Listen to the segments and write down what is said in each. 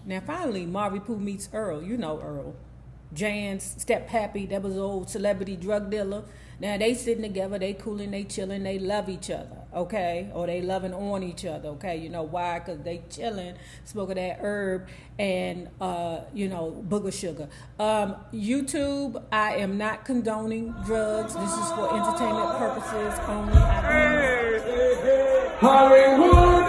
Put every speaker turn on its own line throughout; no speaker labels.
Now finally, Marvin Pooh meets Earl. You know Earl. Jan's step Pappy, that was an old celebrity drug dealer. Now they sitting together, they cooling, they chilling, they love each other, okay? Or they loving on each other, okay? You know why? Because they chilling, smoking that herb and, booger sugar. YouTube, I am not condoning drugs. This is for entertainment purposes only. Hollywood,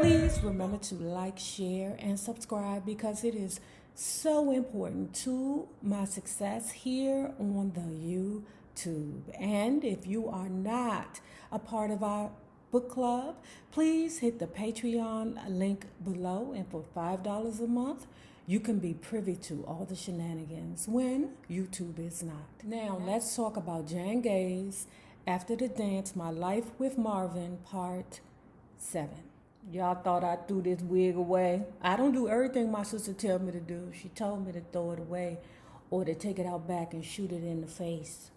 please remember to like, share, and subscribe because it is so important to my success here on the YouTube. And if you are not a part of our book club, please hit the Patreon link below, and for $5 a month, you can be privy to all the shenanigans when YouTube is not. Now, let's talk about Jan Gay's After the Dance, My Life with Marvin, Part 7. Y'all thought I threw this wig away. I don't do everything my sister tells me to do. She told me to throw it away or to take it out back and shoot it in the face.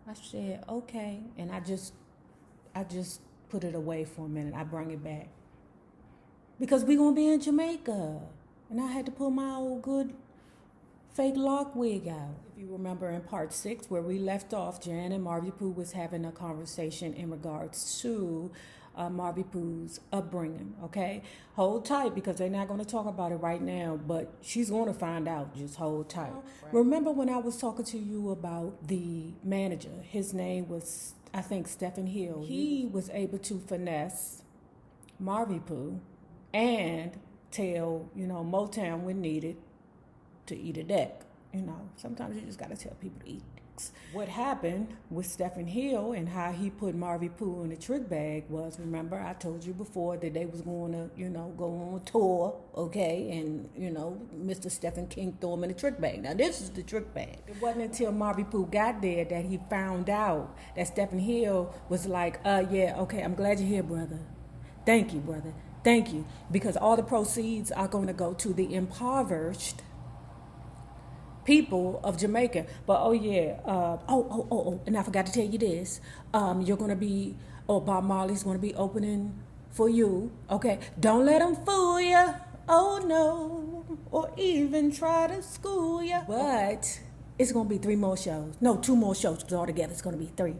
I said, okay. And I just put it away for a minute. I bring it back. Because we gonna be in Jamaica. And I had to pull my old good fake lock wig out. If you remember in part 6 where we left off, Jan and Marvin Pooh was having a conversation in regards to Marvin Pooh's upbringing, okay? Hold tight because they're not going to talk about it right now, but she's going to find out. Just hold tight. Right. Remember when I was talking to you about the manager? His name was, I think, Stephen Hill. He was able to finesse Marvin Pooh and tell, Motown when needed to eat a deck. Sometimes you just got to tell people to eat dicks. What happened with Stephen Hill and how he put Marvin Pooh in a trick bag was, remember, I told you before that they was going to, go on tour, okay? And, Mr. Stephen King threw him in a trick bag. Now, this is the trick bag. It wasn't until Marvin Pooh got there that he found out that Stephen Hill was like, yeah, okay, I'm glad you're here, brother. Thank you, brother. Thank you. Because all the proceeds are going to go to the impoverished people of Jamaica. But and I forgot to tell you this. You're going to be, Bob Marley's going to be opening for you. Okay. Don't let them fool you. Oh no. Or even try to school you. But it's going to be 3 more shows. No, 2 more shows. Because altogether it's going to be 3.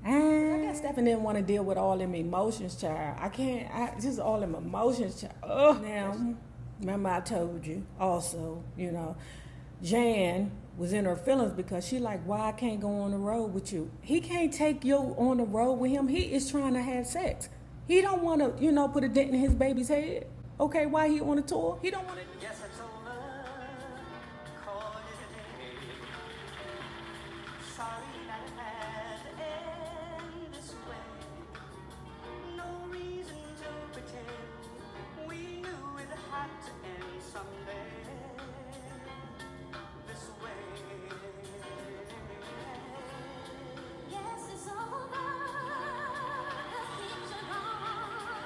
I guess Stephen didn't want to deal with all them emotions, child. Just all them emotions, child. Now, remember I told you also, Jan was in her feelings because she like, why I can't go on the road with you? He can't take you on the road with him. He is trying to have sex. He don't want to, put a dent in his baby's head. Okay, why he on a tour? He don't want to. Yes, it's over. Call it a day. Sorry that it had to end this way. No reason to pretend. We knew it had to end someday. This way. Yes, it's over.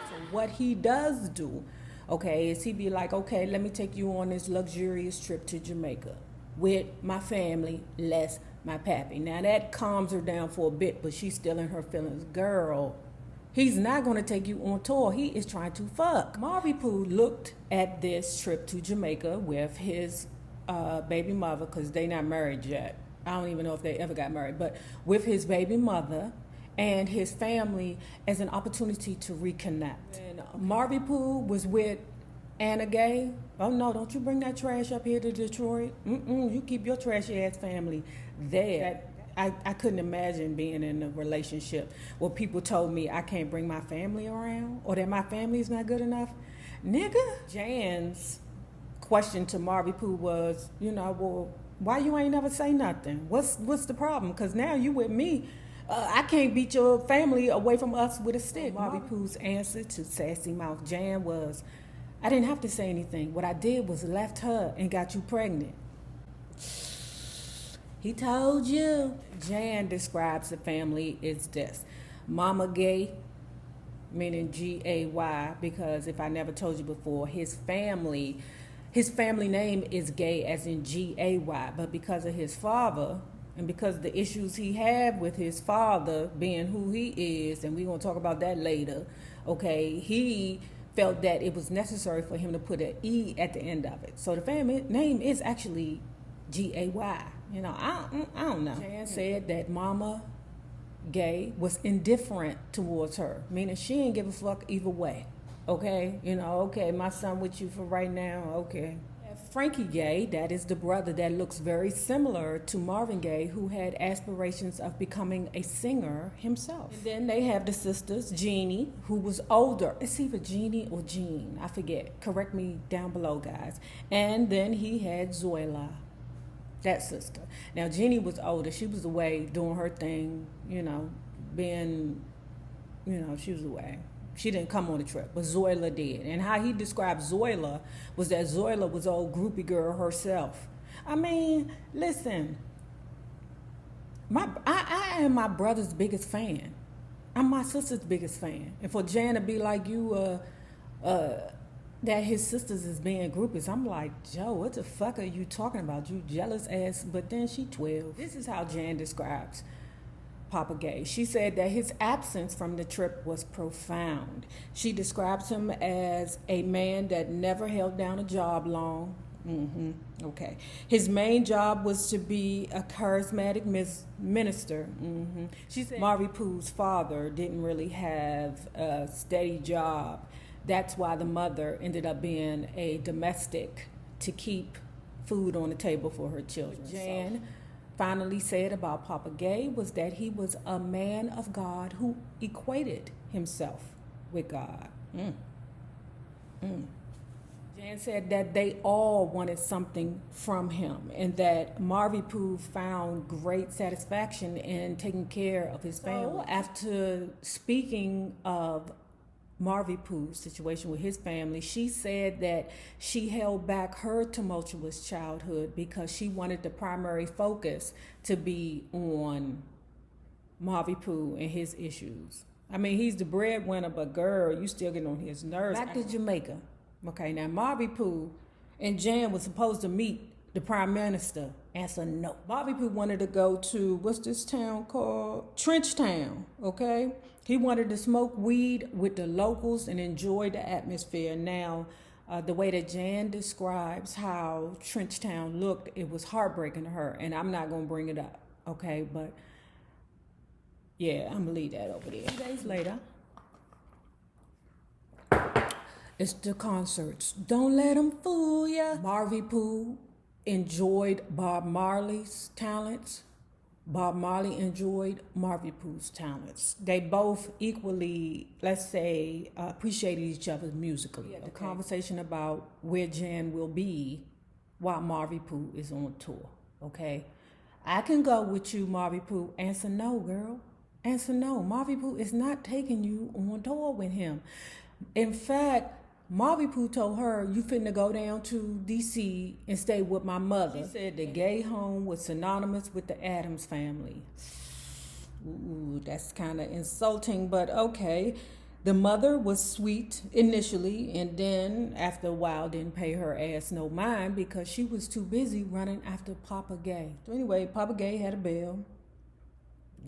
So what he does do, okay, is he be like, okay, let me take you on this luxurious trip to Jamaica with my family, less my pappy. Now that calms her down for a bit, but she's still in her feelings. Girl, he's not going to take you on tour. He is trying to fuck. Marvin Pooh looked at this trip to Jamaica with his baby mother, because they not married yet. I don't even know if they ever got married, but with his baby mother and his family as an opportunity to reconnect. And Marvin Pooh was with Anna Gaye. Oh no, don't you bring that trash up here to Detroit. You keep your trashy ass family there. I couldn't imagine being in a relationship where people told me I can't bring my family around or that my family is not good enough. Nigga. Jan's question to Marvin Pooh was, well, why you ain't never say nothing? What's the problem? Because now you with me. I can't beat your family away from us with a stick. Marvin Pooh's answer to Sassy Mouth Jan was, I didn't have to say anything. What I did was left her and got you pregnant. He told you. Jan describes the family as this. Mama Gaye, meaning Gay, because if I never told you before, his family his family name is Gay, as in Gay, but because of his father and because of the issues he had with his father being who he is, and we're going to talk about that later, okay, he felt that it was necessary for him to put an E at the end of it. So the family name is actually Gay. You know, I don't know. Jan said that Mama Gaye was indifferent towards her, meaning she didn't give a fuck either way. Okay, you know, okay, my son with you for right now, okay. Frankie Gaye, that is the brother that looks very similar to Marvin Gaye, who had aspirations of becoming a singer himself. And then they have the sisters, Jeannie, who was older. It's either Jeannie or Jean, I forget. Correct me down below, guys. And then he had Zoila, that sister. Now, Jeannie was older. She was away doing her thing, you know, being, you know, she was away. She didn't come on the trip, but Zoila did. And how he described Zoila was that Zoila was an old groupie girl herself. I mean, listen, I am my brother's biggest fan. I'm my sister's biggest fan. And for Jan to be like you, that his sisters is being groupies, I'm like, Joe, what the fuck are you talking about? You jealous ass. But then she 12. This is how Jan describes Papa Gaye. She said that his absence from the trip was profound. She describes him as a man that never held down a job long. Okay. His main job was to be a charismatic minister. She said Marvin Pooh's father didn't really have a steady job. That's why the mother ended up being a domestic to keep food on the table for her children. Jan finally said about Papa Gaye was that he was a man of God who equated himself with God. Jan said that they all wanted something from him and that Marvin Pooh found great satisfaction in taking care of his family. So, after speaking of Marvin Pooh's situation with his family, she said that she held back her tumultuous childhood because she wanted the primary focus to be on Marvin Pooh and his issues. I mean, he's the breadwinner, but girl, you still getting on his nerves. Back to Jamaica. Okay, now Marvin Pooh and Jan was supposed to meet the prime minister. Answer no. Marvin Pooh wanted to go to, what's this town called? Trenchtown, okay? He wanted to smoke weed with the locals and enjoy the atmosphere. Now, the way that Jan describes how Trenchtown looked, it was heartbreaking to her. And I'm not going to bring it up, okay? But, yeah, I'm going to leave that over there. 2 days later, it's the concerts. Don't let them fool ya. Marvin Pooh enjoyed Bob Marley's talents. Bob Marley enjoyed Marvin Pooh's talents. They both equally, let's say, appreciated each other musically. Yeah, okay. The conversation about where Jan will be while Marvin Pooh is on tour, okay? I can go with you, Marvin Pooh. Answer no, girl. Answer no. Marvin Pooh is not taking you on tour with him. In fact, Marvin Pooh told her, you finna go down to D.C. and stay with my mother. She said the gay home was synonymous with the Addams family. Ooh, that's kind of insulting, but okay. The mother was sweet initially, and then after a while didn't pay her ass no mind because she was too busy running after Papa Gaye. So anyway, Papa Gaye had a bell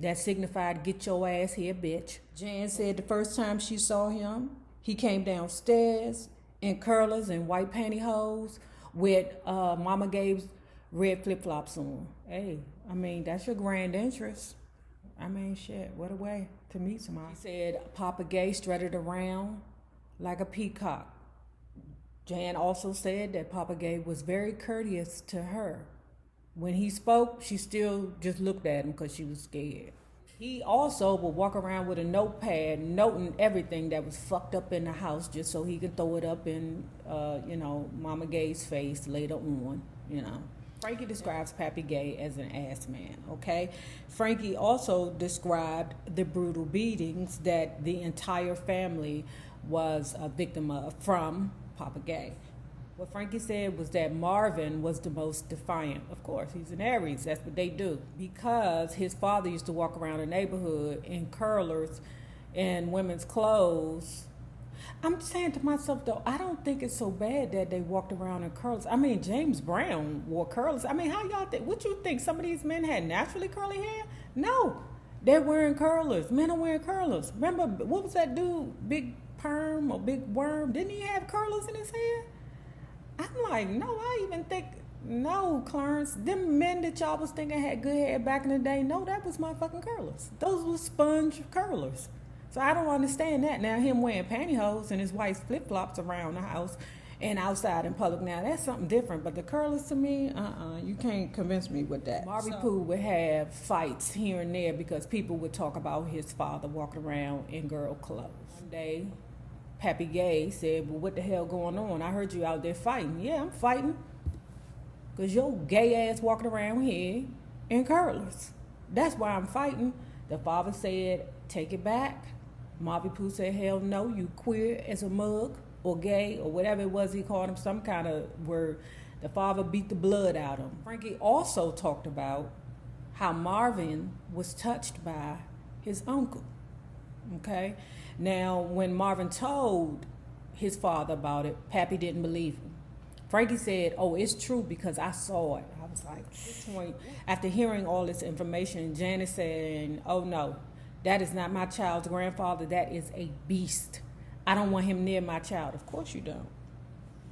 that signified, get your ass here, bitch. Jan said the first time she saw him, he came downstairs in curlers and white pantyhose with Mama Gabe's red flip-flops on. Hey, I mean, that's your grand entrance. I mean, shit, what a way to meet somebody. He said Papa Gaye strutted around like a peacock. Jan also said that Papa Gaye was very courteous to her. When he spoke, she still just looked at him because she was scared. He also would walk around with a notepad, noting everything that was fucked up in the house just so he could throw it up in, Mama Gaye's face later on, Frankie describes Pappy Gaye as an ass man, okay? Frankie also described the brutal beatings that the entire family was a victim of from Papa Gaye. What Frankie said was that Marvin was the most defiant. Of course, he's an Aries. That's what they do. Because his father used to walk around the neighborhood in curlers and women's clothes. I'm saying to myself though, I don't think it's so bad that they walked around in curls. I mean, James Brown wore curls. I mean, how y'all think? What you think? Some of these men had naturally curly hair? No, they're wearing curlers. Men are wearing curlers. Remember, what was that dude? Big Perm or Big Worm? Didn't he have curlers in his hair? I'm like, no, I even think, no, Clarence, them men that y'all was thinking had good hair back in the day, no, that was my fucking curlers. Those were sponge curlers. So I don't understand that. Now, him wearing pantyhose and his wife's flip-flops around the house and outside in public, now that's something different. But the curlers, to me, you can't convince me with that. Marvin Pooh would have fights here and there because people would talk about his father walking around in girl clothes. One day, Pappy Gaye said, well, what the hell going on? I heard you out there fighting. Yeah, I'm fighting. Because your gay ass walking around here in curlers. That's why I'm fighting. The father said, take it back. Marvin Pooh said, hell no, you queer as a mug or gay or whatever it was he called him, some kind of word. The father beat the blood out of him. Frankie also talked about how Marvin was touched by his uncle. Okay? Now, when Marvin told his father about it, Pappy didn't believe him. Frankie said, oh, it's true because I saw it. I was like, at this point, after hearing all this information, Janice said, oh no, that is not my child's grandfather. That is a beast. I don't want him near my child. Of course you don't.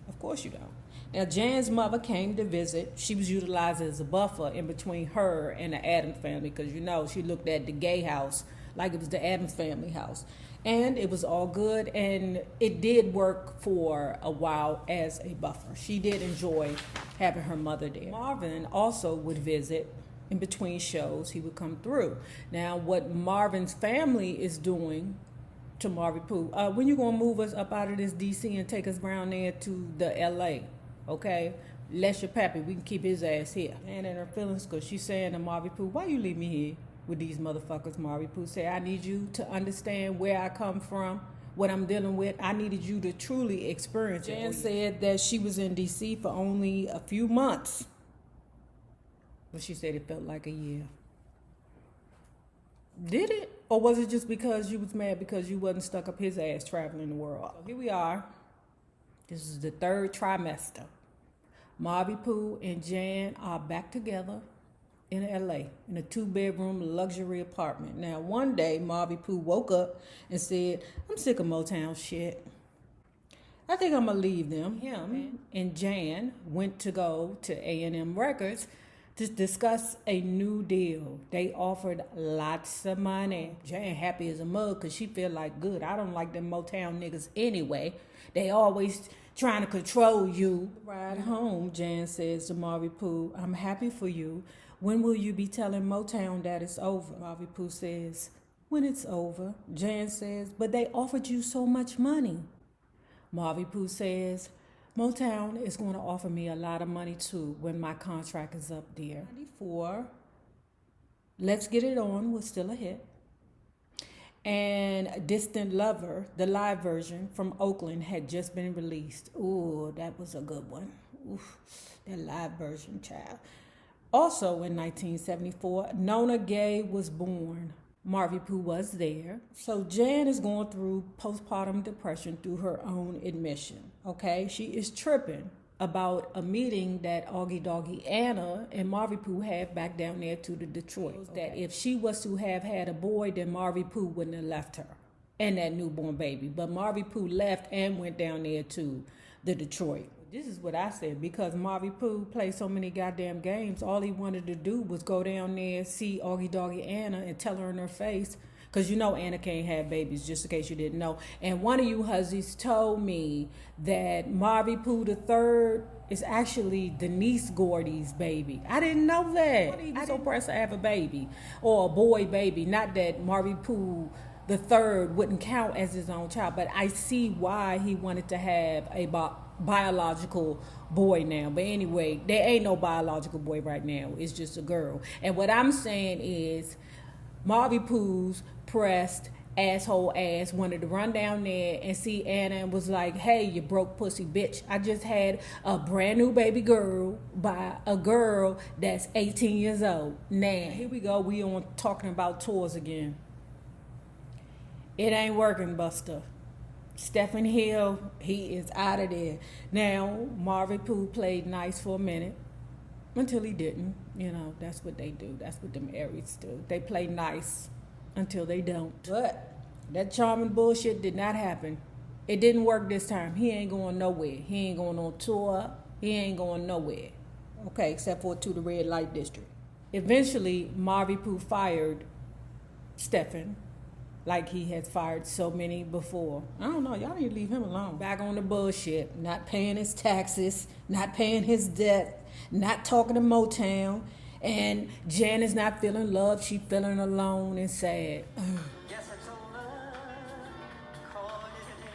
Of course you don't. Now, Jan's mother came to visit. She was utilized as a buffer in between her and the Addams family because, you know, she looked at the Gay house like it was the Addams family house. And it was all good, and it did work for a while as a buffer. She did enjoy having her mother there. Marvin also would visit in between shows. He would come through. Now, what Marvin's family is doing to Marvin Pooh, when you gonna move us up out of this DC and take us down there to the LA, okay? Bless your Pappy, we can keep his ass here. And in her feelings, because she's saying to Marvin Pooh, why you leave me here with these motherfuckers? Marvin Pooh said, I need you to understand where I come from, what I'm dealing with. I needed you to truly experience it. Jan said that she was in DC for only a few months, but she said it felt like a year. Did it? Or was it just because you was mad because you wasn't stuck up his ass traveling the world? So here we are. This is the third trimester. Marvin Pooh and Jan are back together in LA in a 2-bedroom luxury apartment. Now, one day, Marvin Pooh woke up and said, I'm sick of Motown shit. I think I'm going to leave them. Him and Jan went to go to A&M Records to discuss a new deal. They offered lots of money. Jan happy as a mug because she feel like, good, I don't like them Motown niggas anyway. They always trying to control you. Ride home, Jan says to Marvin Pooh, I'm happy for you. When will you be telling Motown that it's over? Marvin Pooh says, when it's over. Jan says, but they offered you so much money. Marvin Pooh says, Motown is going to offer me a lot of money too when my contract is up there. 94, Let's Get It On was still a hit. And Distant Lover, the live version from Oakland, had just been released. Ooh, that was a good one. Oof, that live version, child. Also in 1974, Nona Gaye was born. Marvin Pooh was there. So Jan is going through postpartum depression through her own admission, okay? She is tripping about a meeting that Augie Doggy Anna and Marvin Pooh had back down there to the Detroit. Okay. That if she was to have had a boy, then Marvin Pooh wouldn't have left her and that newborn baby. But Marvin Pooh left and went down there to the Detroit. This is what I said, because Marvin Pooh played so many goddamn games, all he wanted to do was go down there, see Augie Doggy Anna, and tell her in her face, because you know Anna can't have babies, just in case you didn't know. And one of you hussies told me that Marvin Pooh the third is actually Denise Gordy's baby. I didn't know that. He was so pressed to have a baby, or a boy baby. Not that Marvin Pooh the third wouldn't count as his own child, but I see why he wanted to have a biological boy now. But anyway, there ain't no biological boy right now. It's just a girl. And what I'm saying is Marvin Pooh's pressed asshole ass wanted to run down there and see Anna and was like, hey, you broke pussy bitch, I just had a brand new baby girl by a girl that's 18 years old. Now, here we go. We on talking about tours again. It ain't working, Buster. Stephen Hill, he is out of there. Now, Marvin Pooh played nice for a minute until he didn't. You know, that's what they do. That's what them Aries do. They play nice until they don't. But that charming bullshit did not happen. It didn't work this time. He ain't going nowhere. He ain't going on tour. He ain't going nowhere. Okay, except for to the red light district. Eventually, Marvin Pooh fired Stephen, like he has fired so many before. I don't know. Y'all need to leave him alone. Back on the bullshit. Not paying his taxes. Not paying his debt. Not talking to Motown. And Jan is not feeling love. She feeling alone and sad.
Yes, it's over. Call it a day.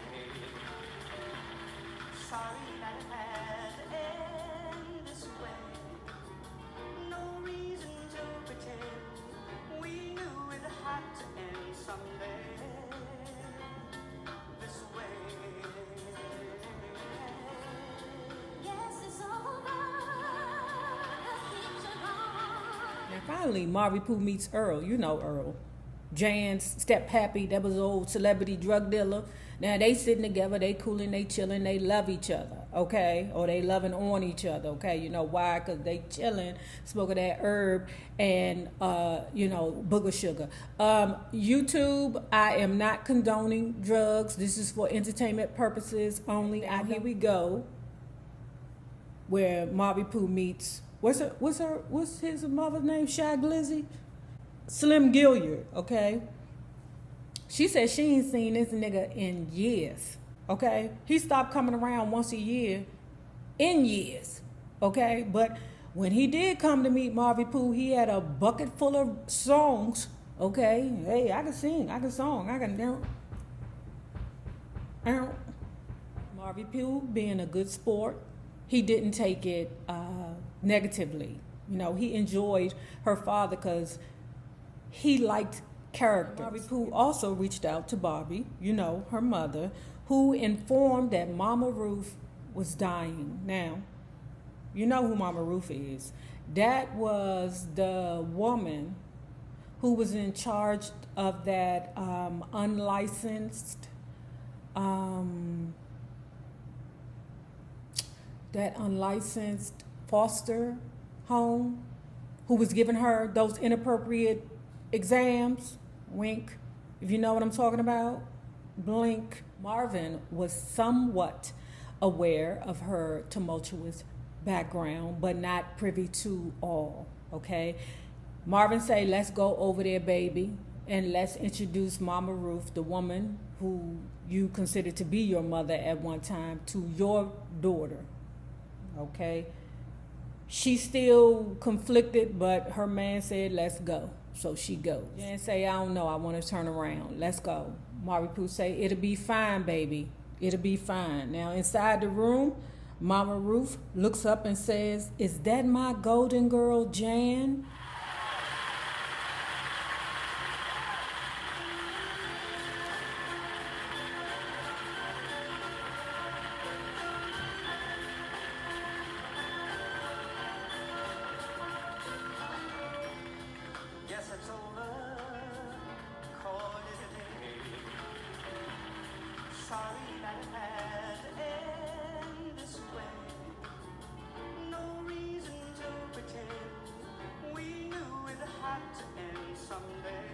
Sorry that it had to end this way. No reason to pretend. We knew it had to end someday. This way. Yes, it's over.
Now finally, Marvin Pooh meets Earl. You know Earl. Jan's step Pappy, that was old celebrity drug dealer. Now they sitting together, they cooling, they chilling, they love each other, okay? Or they loving on each other, okay? You know why? Because they chilling, smoking that herb and, booger sugar. YouTube, I am not condoning drugs. This is for entertainment purposes only. Now here we go, where Marvin Pooh meets, what's his mother's name? Shy Glizzy? Slim Gilliard, okay? She said she ain't seen this nigga in years, okay? He stopped coming around once a year in years, okay? But when he did come to meet Marvin Pooh, he had a bucket full of songs, okay? Hey, I can sing, I can song, I can... Marvin Pooh, being a good sport, he didn't take it negatively. You know, he enjoyed her father because he liked characters. Marvin Pooh also reached out to Bobby, you know, her mother, who informed that Mama Ruth was dying. Now, you know who Mama Ruth is. That was the woman who was in charge of that unlicensed foster home, who was giving her those inappropriate exams. Wink, if you know what I'm talking about. Blink. Marvin was somewhat aware of her tumultuous background, but not privy to all, okay? Marvin say, let's go over there, baby, and let's introduce Mama Ruth, the woman who you considered to be your mother at one time, to your daughter, okay? She's still conflicted, but her man said, let's go. So she goes. Jan say, I don't know, I want to turn around. Let's go. Marvin Pooh say, it'll be fine, baby. It'll be fine. Now, inside the room, Mama Ruth looks up and says, is that my golden girl, Jan?
Yes, it's over. Call it a day. Sorry that it had to end this way. No reason to pretend. We knew it had to end someday.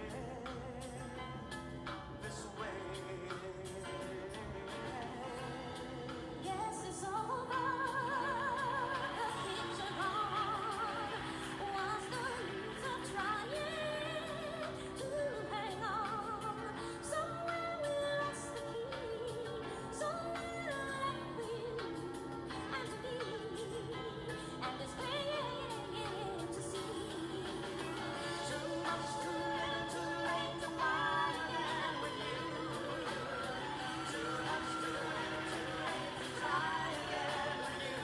This way. Yes, it's over. The keeps are gone. Once the leaves are trying to hang on. Somewhere we lost the key. Somewhere left with and to be. And it's waiting to see. Too much, too little, too late to find again with you. Too much, too little, too late to try again with you.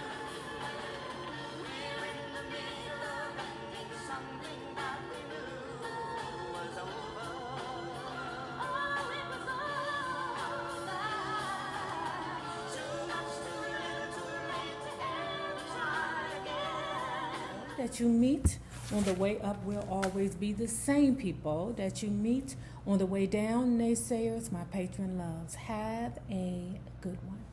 We're in the middle of ending something that we knew was over. Oh, it was over. Too much, too little, too late to ever try again.
That you meet On the way up will always be the same people that you meet. On the way down, naysayers, my patron loves. Have a good one.